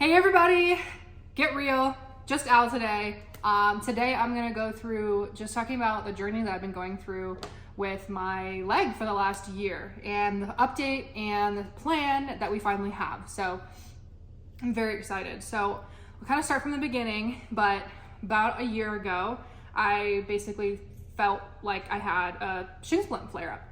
Hey everybody, get real, just Al today. Today I'm gonna go through just talking about the journey that I've been going through with my leg for the last year and the update and the plan that we finally have. So I'm very excited. So we'll kind of start from the beginning, but about a year ago, I basically felt like I had a shin splint flare up.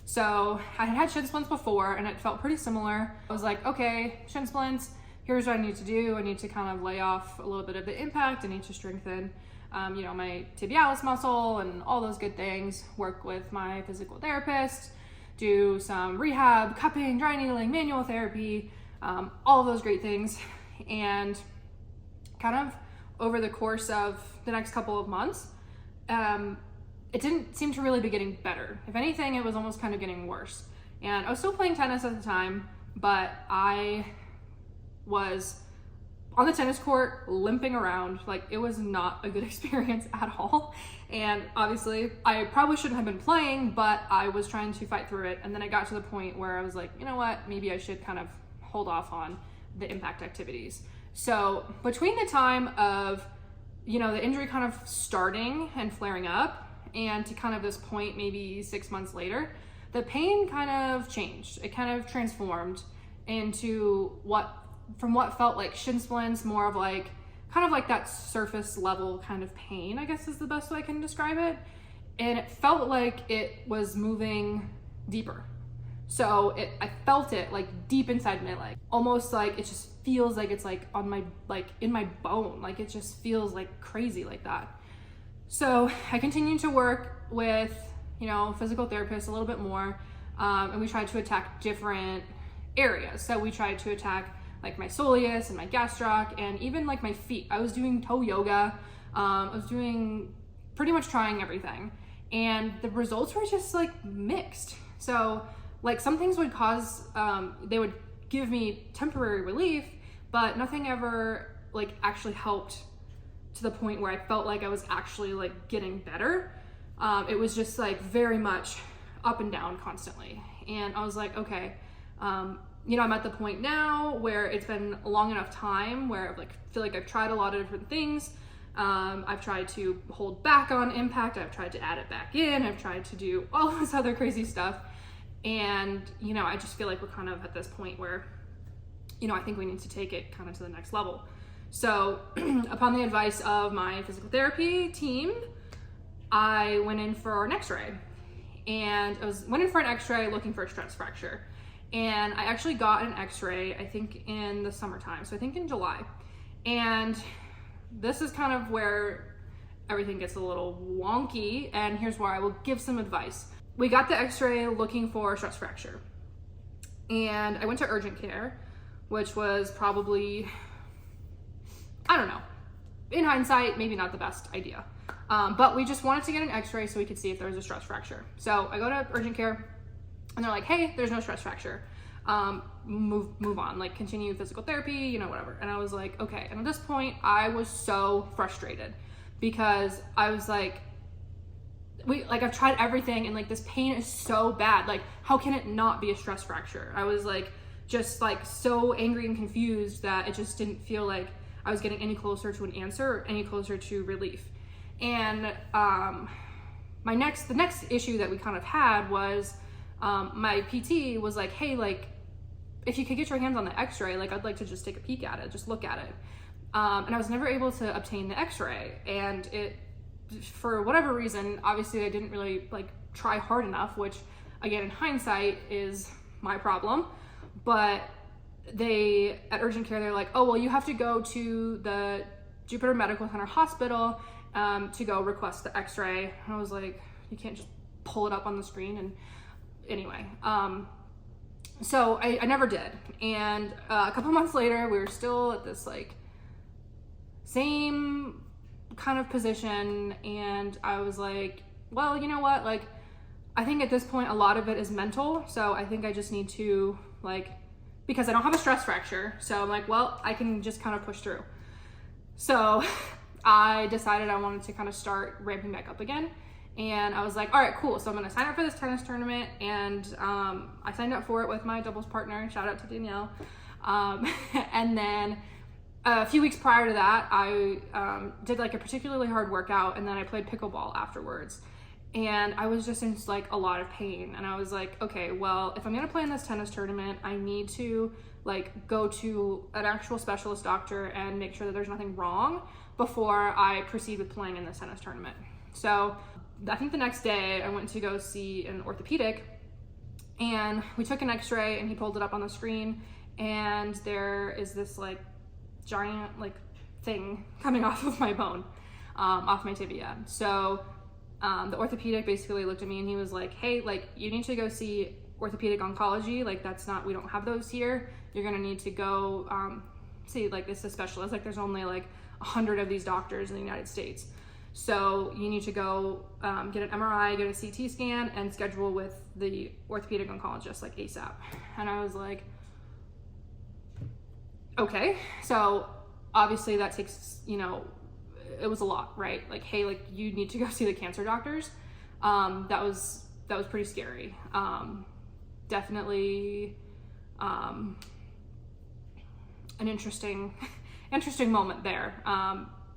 So I had shin splints before and it felt pretty similar. I was like, okay, shin splints, here's what I need to do. I need to kind of lay off a little bit of the impact. I need to strengthen, my tibialis muscle and all those good things. Work with my physical therapist, do some rehab, cupping, dry needling, manual therapy, all of those great things. And kind of over the course of the next couple of months, it didn't seem to really be getting better. If anything, it was almost kind of getting worse. And I was still playing tennis at the time, but I was on the tennis court limping around. Like, it was not a good experience at all. And obviously I probably shouldn't have been playing, but I was trying to fight through it. And then I got to the point where I was like, you know what, maybe I should kind of hold off on the impact activities. So between the time of, the injury kind of starting and flaring up and to kind of this point, maybe 6 months later, the pain kind of changed. It kind of transformed into what felt like shin splints, more of like, kind of like that surface level kind of pain, I guess is the best way I can describe it. And it felt like it was moving deeper. So I felt it like deep inside my leg, almost like it just feels like it's like on my, like in my bone, like it just feels like crazy like that. So I continued to work with, physical therapists a little bit more, and we tried to attack different areas. So we tried to attack like my soleus and my gastroc and even like my feet. I was doing toe yoga. I was doing pretty much trying everything. And the results were just like mixed. So like some things would cause, they would give me temporary relief, but nothing ever like actually helped to the point where I felt like I was actually like getting better. It was just like very much up and down constantly. And I was like, okay, I'm at the point now where it's been a long enough time where I feel like I've tried a lot of different things. I've tried to hold back on impact. I've tried to add it back in. I've tried to do all this other crazy stuff. And, I just feel like we're kind of at this point where, I think we need to take it kind of to the next level. So upon the advice of my physical therapy team, I went in for an X-ray, and went in for an X-ray looking for a stress fracture. And I actually got an X-ray, I think in the summertime. So I think in July. And this is kind of where everything gets a little wonky. And here's where I will give some advice. We got the X-ray looking for a stress fracture. And I went to urgent care, which was probably, I don't know, in hindsight, maybe not the best idea. But we just wanted to get an X-ray so we could see if there was a stress fracture. So I go to urgent care. And they're like, hey, there's no stress fracture. Move on, like continue physical therapy, whatever. And I was like, okay. And at this point, I was so frustrated because I was like, I've tried everything and like this pain is so bad. Like, how can it not be a stress fracture? I was like, just like so angry and confused that it just didn't feel like I was getting any closer to an answer or any closer to relief. And the next issue that we kind of had was, my PT was like, hey, like, if you could get your hands on the X-ray, like, I'd like to just take a peek at it, just look at it. And I was never able to obtain the X-ray. And it, for whatever reason, obviously I didn't really like try hard enough, which again, in hindsight is my problem. But at urgent care, they're like, oh, well, you have to go to the Jupiter Medical Center Hospital, to go request the X-ray. And I was like, you can't just pull it up on the screen. And anyway, so I never did. And a couple months later, we were still at this like same kind of position. And I was like, well, you know what? Like, I think at this point, a lot of it is mental. So I think I just need to because I don't have a stress fracture. So I'm like, well, I can just kind of push through. So I decided I wanted to kind of start ramping back up again. And I was like, all right, cool. So I'm going to sign up for this tennis tournament. And I signed up for it with my doubles partner. Shout out to Danielle. And then a few weeks prior to that, I did like a particularly hard workout, and then I played pickleball afterwards. And I was just in like a lot of pain. And I was like, okay, well, if I'm gonna play in this tennis tournament, I need to like go to an actual specialist doctor and make sure that there's nothing wrong before I proceed with playing in this tennis tournament. So I think the next day I went to go see an orthopedic, and we took an X-ray and he pulled it up on the screen, and there is this like giant like thing coming off of my bone, off my tibia. So the orthopedic basically looked at me and he was like, hey, like you need to go see orthopedic oncology. Like that's not, we don't have those here. You're gonna need to go see like this is a specialist. Like there's only like 100 of these doctors in the United States. So you need to go get an MRI, get a CT scan, and schedule with the orthopedic oncologist like ASAP. And I was like, okay. So obviously that takes, you know, it was a lot, right? Like, hey, like you need to go see the cancer doctors. That was pretty scary. Definitely an interesting moment there,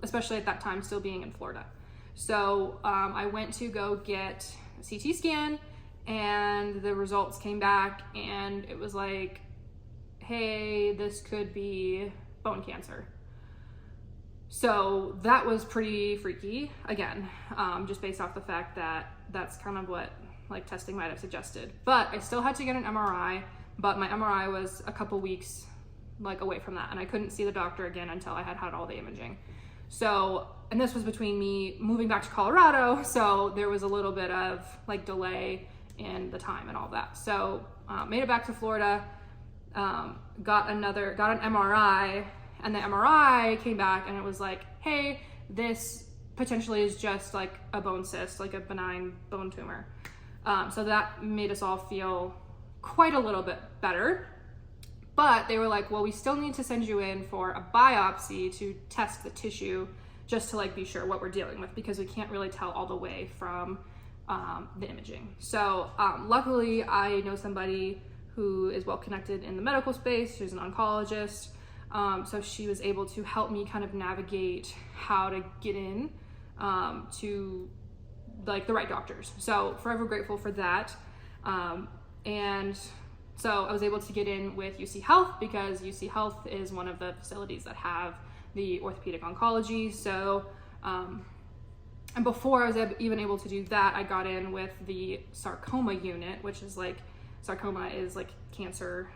especially at that time still being in Florida. So I went to go get a CT scan, and the results came back, and it was like, hey, this could be bone cancer. So that was pretty freaky, again, just based off the fact that that's kind of what like testing might have suggested. But I still had to get an MRI, but my MRI was a couple weeks like away from that, and I couldn't see the doctor again until I had all the imaging. So, and this was between me moving back to Colorado, so there was a little bit of like delay in the time and all that. So made it back to Florida, got an MRI, and the MRI came back and it was like, hey, this potentially is just like a bone cyst, like a benign bone tumor. So that made us all feel quite a little bit better. But they were like, well, we still need to send you in for a biopsy to test the tissue just to like be sure what we're dealing with, because we can't really tell all the way from the imaging. So luckily I know somebody who is well connected in the medical space. She's an oncologist. So she was able to help me kind of navigate how to get in to like the right doctors. So forever grateful for that. And so I was able to get in with UC Health, because UC Health is one of the facilities that have the orthopedic oncology. So, and before I was even able to do that, I got in with the sarcoma unit, which is like, sarcoma is like cancer,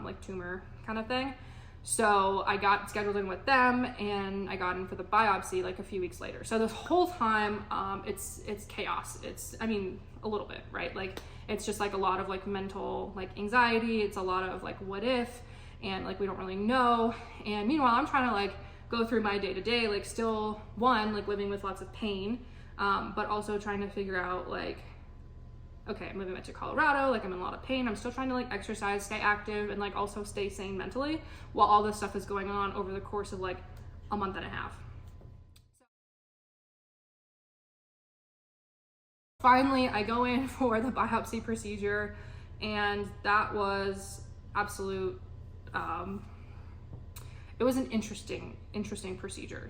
like tumor kind of thing. So I got scheduled in with them, and I got in for the biopsy like a few weeks later. So this whole time, it's chaos. I mean, a little bit, right? Like it's just like a lot of like mental like anxiety. It's a lot of like what if, and like we don't really know. And meanwhile, I'm trying to like go through my day to day, like still like living with lots of pain, but also trying to figure out like, okay, I'm moving back to Colorado, like I'm in a lot of pain. I'm still trying to like exercise, stay active, and like also stay sane mentally while all this stuff is going on over the course of like a month and a half. Finally, I go in for the biopsy procedure, and that was absolute, it was an interesting procedure.